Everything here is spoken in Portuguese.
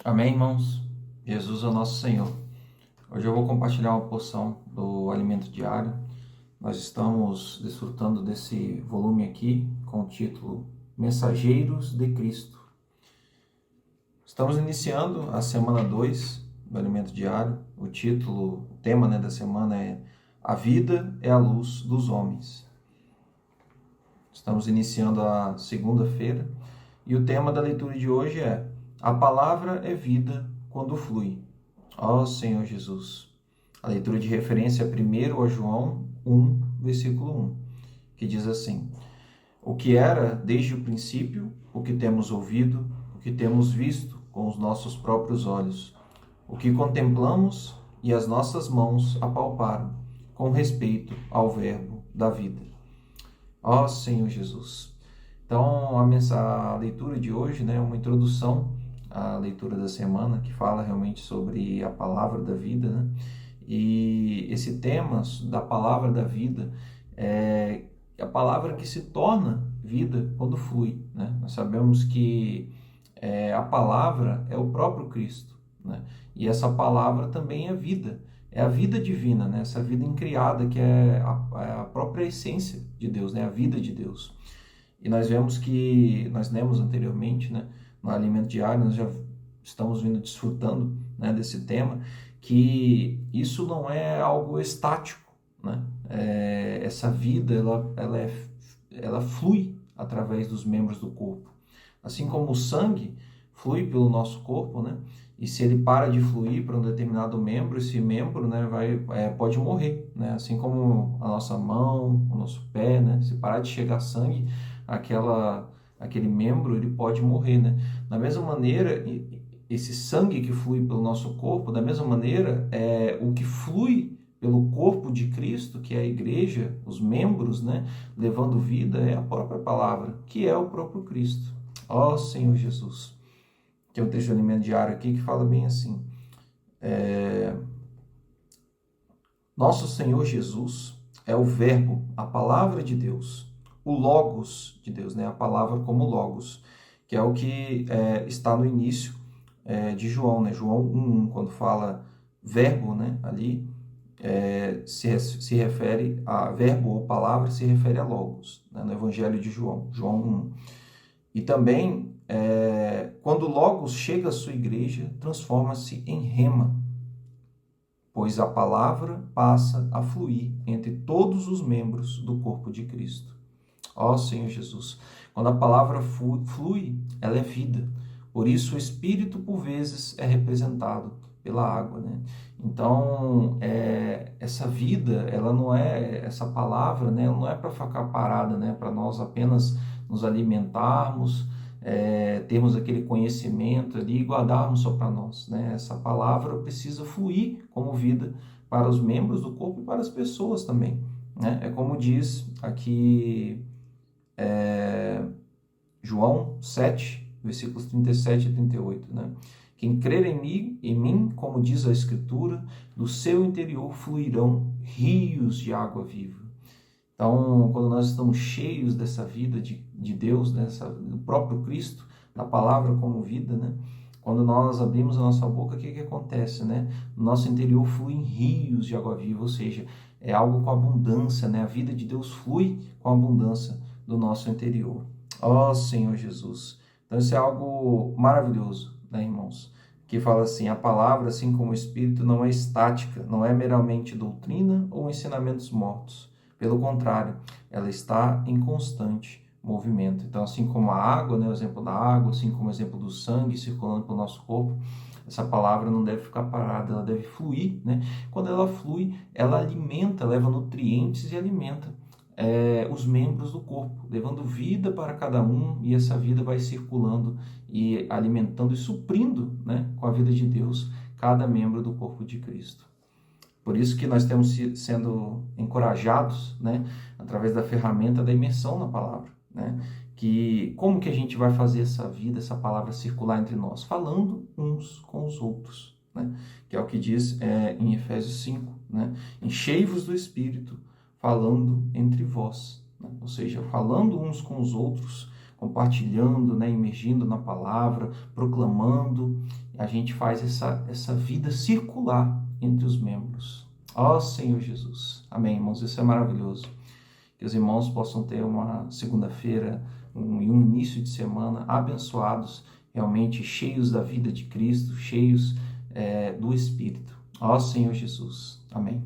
Amém, irmãos? Jesus é o nosso Senhor. Hoje eu vou compartilhar uma porção do alimento diário. Nós estamos desfrutando desse volume aqui com o título Mensageiros de Cristo. Estamos iniciando a semana 2 do alimento diário. O tema da semana é A Vida é a Luz dos Homens. Estamos iniciando a segunda-feira e o tema da leitura de hoje é A Palavra é Vida quando flui. Ó Senhor Jesus. A leitura de referência é 1 João 1, versículo 1, que diz assim: O que era desde o princípio, o que temos ouvido, o que temos visto com os nossos próprios olhos, o que contemplamos e as nossas mãos apalparam, com respeito ao Verbo da vida. Ó Senhor Jesus. Então, a leitura de hoje é uma introdução à leitura da semana, que fala realmente sobre a palavra da vida, né? E esse tema da palavra da vida é a palavra que se torna vida quando flui, né? Nós sabemos que a palavra é o próprio Cristo, né? E essa palavra também é vida. É a vida divina, né? Essa vida incriada que é a própria essência de Deus, né? A vida de Deus. E nós vemos que, nós lemos anteriormente, né? No alimento diário, nós já estamos vindo desfrutando, né, desse tema, que isso não é algo estático, né? Essa vida, ela flui através dos membros do corpo. Assim como o sangue flui pelo nosso corpo, né? E se ele para de fluir para um determinado membro, esse membro, né, pode morrer, né? Assim como a nossa mão, o nosso pé, né? Se parar de chegar sangue, aquele membro, ele pode morrer, né? Da mesma maneira, esse sangue que flui pelo nosso corpo, da mesma maneira, o que flui pelo corpo de Cristo, que é a igreja, os membros, né, levando vida, é a própria palavra, que é o próprio Cristo. Ó Senhor Jesus. Tem um texto de alimento diário aqui que fala bem assim: Nosso Senhor Jesus é o Verbo, a palavra de Deus, o Logos de Deus, né? A palavra como Logos, que é o que está no início de João, né? João 1, quando fala verbo, né? Ali se refere a verbo ou palavra, se refere a Logos, né? No Evangelho de João, João 1. E também, quando Logos chega à sua igreja, transforma-se em rema, pois a palavra passa a fluir entre todos os membros do corpo de Cristo. Ó Senhor Jesus, quando a palavra flui, ela é vida. Por isso o Espírito, por vezes, é representado pela água, né? Então, essa vida, essa palavra, né, ela não é para ficar parada, né, para nós apenas nos alimentarmos, termos aquele conhecimento ali e guardarmos só para nós, né? Essa palavra precisa fluir como vida para os membros do corpo e para as pessoas também, né? É como diz aqui João 7, versículos 37 e 38, né? Quem crer em mim, como diz a Escritura, do seu interior fluirão rios de água viva. Então, quando nós estamos cheios dessa vida de Deus, do próprio Cristo, da palavra como vida, né? Quando nós abrimos a nossa boca, o que acontece, né? No nosso interior fluem rios de água viva, ou seja, é algo com abundância, né? A vida de Deus flui com a abundância do nosso interior. Ó Senhor Jesus! Então, isso é algo maravilhoso, né, irmãos? Que fala assim: a palavra, assim como o Espírito, não é estática, não é meramente doutrina ou ensinamentos mortos. Pelo contrário, ela está em constante movimento. Então, assim como a água, né, o exemplo da água, assim como o exemplo do sangue circulando pelo nosso corpo, essa palavra não deve ficar parada, ela deve fluir, né? Quando ela flui, ela alimenta, leva nutrientes e alimenta os membros do corpo, levando vida para cada um, e essa vida vai circulando e alimentando e suprindo, né, com a vida de Deus, cada membro do corpo de Cristo. Por isso que nós temos sendo encorajados, né, através da ferramenta da imersão na palavra, né? Como que a gente vai fazer essa vida, essa palavra circular entre nós? Falando uns com os outros, né? Que é o que diz em Efésios 5, né? Enchei-vos do Espírito, falando entre vós, né? Ou seja, falando uns com os outros, compartilhando, né, imergindo na palavra, proclamando. A gente faz essa vida circular entre os membros. Ó Senhor Jesus. Amém, irmãos. Isso é maravilhoso. Que os irmãos possam ter uma segunda-feira e um início de semana abençoados, realmente cheios da vida de Cristo, cheios do Espírito. Ó Senhor Jesus. Amém.